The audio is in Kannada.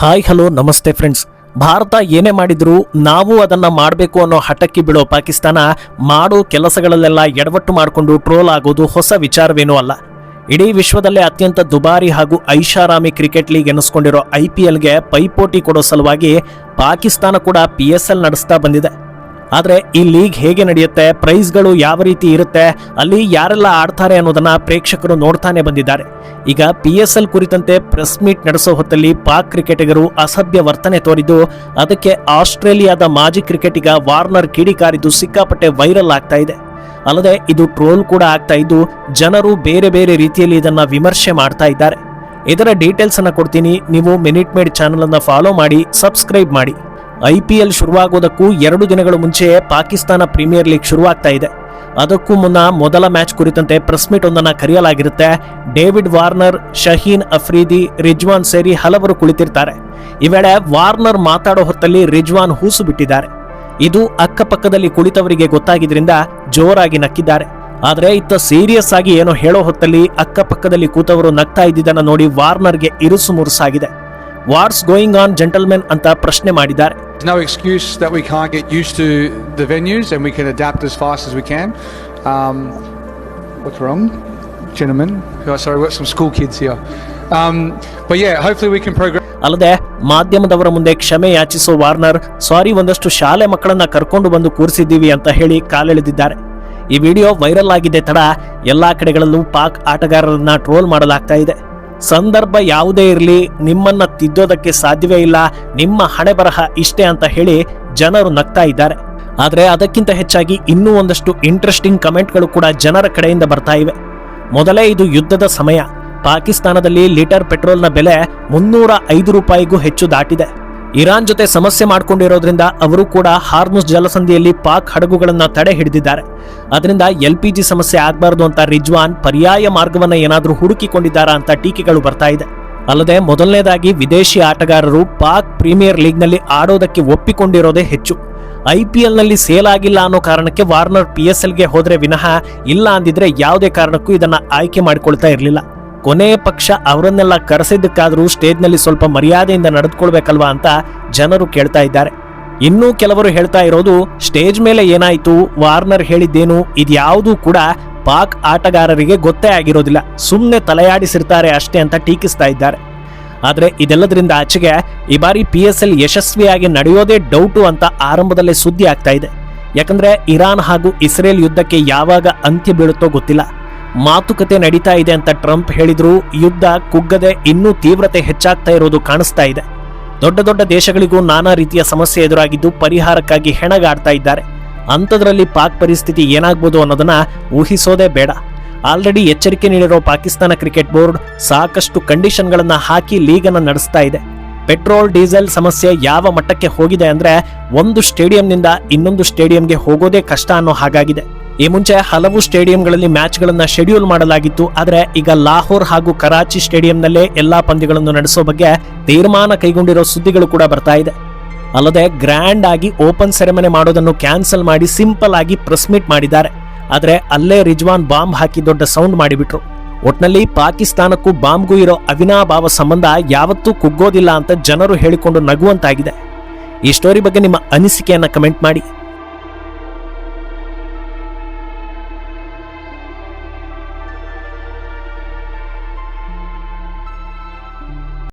ಹಾಯ್ ಹಲೋ ನಮಸ್ತೆ ಫ್ರೆಂಡ್ಸ್. ಭಾರತ ಏನೇ ಮಾಡಿದ್ರು ನಾವು ಅದನ್ನ ಮಾಡಬೇಕು ಅನ್ನೋ ಹಠಕ್ಕೆ ಬೀಳೋ ಪಾಕಿಸ್ತಾನ ಮಾಡೋ ಕೆಲಸಗಳಲ್ಲೆಲ್ಲ ಎಡವಟ್ಟು ಮಾಡಿಕೊಂಡು ಟ್ರೋಲ್ ಆಗೋದು ಹೊಸ ವಿಚಾರವೇನೂ ಅಲ್ಲ. ಇಡೀ ವಿಶ್ವದಲ್ಲೇ ಅತ್ಯಂತ ದುಬಾರಿ ಹಾಗೂ ಐಷಾರಾಮಿ ಕ್ರಿಕೆಟ್ ಲೀಗ್ ಎನಿಸ್ಕೊಂಡಿರೋ IPLಗೆ ಪೈಪೋಟಿ ಕೊಡೋ ಸಲುವಾಗಿ ಪಾಕಿಸ್ತಾನ ಕೂಡ PSL ನಡೆಸ್ತಾ ಬಂದಿದೆ. ಆದರೆ ಈ ಲೀಗ್ ಹೇಗೆ ನಡೆಯುತ್ತೆ, ಪ್ರೈಸ್ಗಳು ಯಾವ ರೀತಿ ಇರುತ್ತೆ, ಅಲ್ಲಿ ಯಾರೆಲ್ಲ ಆಡ್ತಾರೆ ಅನ್ನೋದನ್ನ ಪ್ರೇಕ್ಷಕರು ನೋಡ್ತಾನೆ ಬಂದಿದ್ದಾರೆ. ಈಗ PSL ಕುರಿತಂತೆ ಪ್ರೆಸ್ ಮೀಟ್ ನಡೆಸೋ ಹೊತ್ತಲ್ಲಿ ಪಾಕ್ ಕ್ರಿಕೆಟಿಗರು ಅಸಭ್ಯ ವರ್ತನೆ ತೋರಿದ್ದು ಅದಕ್ಕೆ ಆಸ್ಟ್ರೇಲಿಯಾದ ಮಾಜಿ ಕ್ರಿಕೆಟಿಗ ವಾರ್ನರ್ ಕಿಡಿಕಾರಿದ್ದು ಸಿಕ್ಕಾಪಟ್ಟೆ ವೈರಲ್ ಆಗ್ತಾ ಇದೆ. ಅಲ್ಲದೆ ಇದು ಟ್ರೋಲ್ ಕೂಡ ಆಗ್ತಾ ಇದ್ದು ಜನರು ಬೇರೆ ಬೇರೆ ರೀತಿಯಲ್ಲಿ ಇದನ್ನ ವಿಮರ್ಶೆ ಮಾಡ್ತಾ ಇದ್ದಾರೆ. ಇದರ ಡೀಟೇಲ್ಸ್ ಅನ್ನ ಕೊಡ್ತೀನಿ. ನೀವು ಮಿನಿಟ್ ಮೇಡ್ ಚಾನಲ್ ಅನ್ನ ಫಾಲೋ ಮಾಡಿ, ಸಬ್ಸ್ಕ್ರೈಬ್ ಮಾಡಿ. IPL ಶುರುವಾಗೋದಕ್ಕೂ 2 ದಿನಗಳ ಮುಂಚೆ ಪಾಕಿಸ್ತಾನ ಪ್ರೀಮಿಯರ್ ಲೀಗ್ ಶುರುವಾಗ್ತಾ ಇದೆ. ಅದಕ್ಕೂ ಮುನ್ನ ಮೊದಲ ಮ್ಯಾಚ್ ಕುರಿತಂತೆ ಪ್ರೆಸ್ ಮೀಟ್ ಒಂದನ್ನು ಕರೆಯಲಾಗಿರುತ್ತೆ. ಡೇವಿಡ್ ವಾರ್ನರ್, ಶಹೀನ್ ಅಫ್ರೀದಿ, ರಿಜ್ವಾನ್ ಸೇರಿ ಹಲವರು ಕುಳಿತಿರ್ತಾರೆ. ಈ ವೇಳೆ ವಾರ್ನರ್ ಮಾತಾಡೋ ಹೊತ್ತಲ್ಲಿ ರಿಜ್ವಾನ್ ಹೂಸು ಬಿಟ್ಟಿದ್ದಾರೆ. ಇದು ಅಕ್ಕಪಕ್ಕದಲ್ಲಿ ಕುಳಿತವರಿಗೆ ಗೊತ್ತಾಗಿದ್ರಿಂದ ಜೋರಾಗಿ ನಕ್ಕಿದ್ದಾರೆ. ಆದ್ರೆ ಇತ್ತ ಸೀರಿಯಸ್ ಆಗಿ ಏನೋ ಹೇಳೋ ಹೊತ್ತಲ್ಲಿ ಅಕ್ಕಪಕ್ಕದಲ್ಲಿ ಕೂತವರು ನಗ್ತಾ ಇದ್ದಿದ್ದನ್ನ ನೋಡಿ ವಾರ್ನರ್ಗೆ ಇರುಸು ಮುರುಸಾಗಿದೆ. ವಾಟ್ಸ್ ಗೋಯಿಂಗ್ ಆನ್ ಜೆಂಟಲ್ಮೆನ್ ಅಂತ ಪ್ರಶ್ನೆ ಮಾಡಿದ್ದಾರೆ. No excuse that we can't get used to the venues and we can adapt as fast as we can. What's wrong, gentlemen? Oh, sorry, we've got some school kids here. But yeah, hopefully we can progress. ಅಲ್ಲದೆ ಮಾಧ್ಯಮದವರ ಮುಂದೆ ಕ್ಷಮೆ ಯಾಚಿಸೋ ವಾರ್ನರ್, ಸಾರಿ, ಒಂದಷ್ಟು ಶಾಲೆ ಮಕ್ಕಳನ್ನ ಕರ್ಕೊಂಡು ಬಂದು ಕೂರಿಸಿದ್ದೀವಿ ಅಂತ ಹೇಳಿ ಕಾಲೆಳೆದಿದ್ದಾರೆ. ಈ ವಿಡಿಯೋ ವೈರಲ್ ಆಗಿದೆ ತಡ ಎಲ್ಲಾ ಕಡೆಗಳಲ್ಲೂ ಪಾಕ್ ಆಟಗಾರರನ್ನ ಟ್ರೋಲ್ ಮಾಡಲಾಗ್ತಾ ಇದೆ. ಸಂದರ್ಭ ಯಾವುದೇ ಇರಲಿ, ನಿಮ್ಮನ್ನ ತಿದ್ದೋದಕ್ಕೆ ಸಾಧ್ಯವೇ ಇಲ್ಲ, ನಿಮ್ಮ ಹಣೆ ಬರಹ ಇಷ್ಟೇ ಅಂತ ಹೇಳಿ ಜನರು ನಗ್ತಾ ಇದ್ದಾರೆ. ಆದರೆ ಅದಕ್ಕಿಂತ ಹೆಚ್ಚಾಗಿ ಇನ್ನೂ ಒಂದಷ್ಟು ಇಂಟ್ರೆಸ್ಟಿಂಗ್ ಕಮೆಂಟ್ಗಳು ಕೂಡ ಜನರ ಕಡೆಯಿಂದ ಬರ್ತಾ ಇವೆ. ಮೊದಲೇ ಇದು ಯುದ್ಧದ ಸಮಯ. ಪಾಕಿಸ್ತಾನದಲ್ಲಿ ಲೀಟರ್ ಪೆಟ್ರೋಲ್ನ ಬೆಲೆ 305 ರೂಪಾಯಿಗೂ ಹೆಚ್ಚು ದಾಟಿದೆ. ಇರಾನ್ ಜೊತೆ ಸಮಸ್ಯೆ ಮಾಡಿಕೊಂಡಿರೋದ್ರಿಂದ ಅವರು ಕೂಡ ಹಾರ್ಮುಜ್ ಜಲಸಂಧಿಯಲ್ಲಿ ಪಾಕ್ ಹಡಗುಗಳನ್ನ ತಡೆ ಹಿಡಿದಿದ್ದಾರೆ. ಅದರಿಂದ LPG ಸಮಸ್ಯೆ ಆಗಬಾರ್ದು ಅಂತ ರಿಜ್ವಾನ್ ಪರ್ಯಾಯ ಮಾರ್ಗವನ್ನ ಏನಾದ್ರೂ ಹುಡುಕಿಕೊಂಡಿದ್ದಾರಾ ಅಂತ ಟೀಕೆಗಳು ಬರ್ತಾ ಇದೆ. ಅಲ್ಲದೆ ಮೊದಲನೇದಾಗಿ ವಿದೇಶಿ ಆಟಗಾರರು ಪಾಕ್ ಪ್ರೀಮಿಯರ್ ಲೀಗ್ನಲ್ಲಿ ಆಡೋದಕ್ಕೆ ಒಪ್ಪಿಕೊಂಡಿರೋದೇ ಹೆಚ್ಚು. IPL ನಲ್ಲಿ ಸೇಲ್ ಆಗಿಲ್ಲ ಅನ್ನೋ ಕಾರಣಕ್ಕೆ ವಾರ್ನರ್ PSLಗೆ ಹೋದ್ರೆ ವಿನಃ ಇಲ್ಲ ಅಂದಿದ್ರೆ ಯಾವುದೇ ಕಾರಣಕ್ಕೂ ಇದನ್ನ ಆಯ್ಕೆ ಮಾಡಿಕೊಳ್ತಾ ಇರಲಿಲ್ಲ. ಕೊನೆ ಪಕ್ಷ ಅವರನ್ನೆಲ್ಲ ಕರೆಸಿದ್ದಕ್ಕಾದ್ರೂ ಸ್ಟೇಜ್ನಲ್ಲಿ ಸ್ವಲ್ಪ ಮರ್ಯಾದೆಯಿಂದ ನಡೆದುಕೊಳ್ಬೇಕಲ್ವಾ ಅಂತ ಜನರು ಕೇಳ್ತಾ ಇದ್ದಾರೆ. ಇನ್ನೂ ಕೆಲವರು ಹೇಳ್ತಾ ಇರೋದು, ಸ್ಟೇಜ್ ಮೇಲೆ ಏನಾಯ್ತು, ವಾರ್ನರ್ ಹೇಳಿದ್ದೇನು, ಇದ್ಯಾವುದೂ ಕೂಡ ಪಾಕ್ ಆಟಗಾರರಿಗೆ ಗೊತ್ತೇ ಆಗಿರೋದಿಲ್ಲ, ಸುಮ್ಮನೆ ತಲೆಯಾಡಿಸಿರ್ತಾರೆ ಅಷ್ಟೇ ಅಂತ ಟೀಕಿಸ್ತಾ ಇದ್ದಾರೆ. ಆದರೆ ಇದೆಲ್ಲದರಿಂದ ಆಚೆಗೆ ಈ ಬಾರಿ PSL ಯಶಸ್ವಿಯಾಗಿ ನಡೆಯೋದೇ ಡೌಟು ಅಂತ ಆರಂಭದಲ್ಲೇ ಸುದ್ದಿ ಆಗ್ತಾ ಇದೆ. ಯಾಕಂದ್ರೆ ಇರಾನ್ ಹಾಗೂ ಇಸ್ರೇಲ್ ಯುದ್ಧಕ್ಕೆ ಯಾವಾಗ ಅಂತ್ಯ ಬೀಳುತ್ತೋ ಗೊತ್ತಿಲ್ಲ. ಮಾತುಕತೆ ನಡೀತಾ ಇದೆ ಅಂತ ಟ್ರಂಪ್ ಹೇಳಿದ್ರು, ಯುದ್ಧ ಕುಗ್ಗದೆ ಇನ್ನೂ ತೀವ್ರತೆ ಹೆಚ್ಚಾಗ್ತಾ ಇರೋದು ಕಾಣಿಸ್ತಾ ಇದೆ. ದೊಡ್ಡ ದೊಡ್ಡ ದೇಶಗಳಿಗೂ ನಾನಾ ರೀತಿಯ ಸಮಸ್ಯೆ ಎದುರಾಗಿದ್ದು ಪರಿಹಾರಕ್ಕಾಗಿ ಹೆಣಗಾಡ್ತಾ ಇದ್ದಾರೆ. ಅಂಥದ್ರಲ್ಲಿ ಪಾಕ್ ಪರಿಸ್ಥಿತಿ ಏನಾಗ್ಬೋದು ಅನ್ನೋದನ್ನ ಊಹಿಸೋದೇ ಬೇಡ. ಆಲ್ರೆಡಿ ಎಚ್ಚರಿಕೆ ನೀಡಿರೋ ಪಾಕಿಸ್ತಾನ ಕ್ರಿಕೆಟ್ ಬೋರ್ಡ್ ಸಾಕಷ್ಟು ಕಂಡೀಷನ್ಗಳನ್ನ ಹಾಕಿ ಲೀಗನ್ನು ನಡೆಸ್ತಾ ಇದೆ. ಪೆಟ್ರೋಲ್ ಡೀಸೆಲ್ ಸಮಸ್ಯೆ ಯಾವ ಮಟ್ಟಕ್ಕೆ ಹೋಗಿದೆ ಅಂದ್ರೆ ಒಂದು ಸ್ಟೇಡಿಯಂನಿಂದ ಇನ್ನೊಂದು ಸ್ಟೇಡಿಯಂಗೆ ಹೋಗೋದೇ ಕಷ್ಟ ಅನ್ನೋ ಹಾಗಾಗಿದೆ. ಈ ಮುಂಚೆ ಹಲವು ಸ್ಟೇಡಿಯಂಗಳಲ್ಲಿ ಮ್ಯಾಚ್ಗಳನ್ನ ಶೆಡ್ಯೂಲ್ ಮಾಡಲಾಗಿತ್ತು. ಆದರೆ ಈಗ ಲಾಹೋರ್ ಹಾಗೂ ಕರಾಚಿ ಸ್ಟೇಡಿಯಂನಲ್ಲೇ ಎಲ್ಲಾ ಪಂದ್ಯಗಳನ್ನು ನಡೆಸೋ ಬಗ್ಗೆ ತೀರ್ಮಾನ ಕೈಗೊಂಡಿರೋ ಸುದ್ದಿಗಳು ಕೂಡ ಬರ್ತಾ ಇದೆ. ಅಲ್ಲದೆ ಗ್ರ್ಯಾಂಡ್ ಆಗಿ ಓಪನ್ ಸೆರೆಮನಿ ಮಾಡೋದನ್ನು ಕ್ಯಾನ್ಸಲ್ ಮಾಡಿ ಸಿಂಪಲ್ ಆಗಿ ಪ್ರೆಸ್ ಮೀಟ್ ಮಾಡಿದ್ದಾರೆ. ಆದರೆ ಅಲ್ಲೇ ರಿಜ್ವಾನ್ ಬಾಂಬ್ ಹಾಕಿ ದೊಡ್ಡ ಸೌಂಡ್ ಮಾಡಿಬಿಟ್ರು. ಒಟ್ನಲ್ಲಿ ಪಾಕಿಸ್ತಾನಕ್ಕೂ ಬಾಂಬ್ಗೂ ಇರೋ ಅವಿನಾಭಾವ ಸಂಬಂಧ ಯಾವತ್ತೂ ಕುಗ್ಗೋದಿಲ್ಲ ಅಂತ ಜನರು ಹೇಳಿಕೊಂಡು ನಗುವಂತಾಗಿದೆ. ಈ ಸ್ಟೋರಿ ಬಗ್ಗೆ ನಿಮ್ಮ ಅನಿಸಿಕೆಯನ್ನ ಕಮೆಂಟ್ ಮಾಡಿ.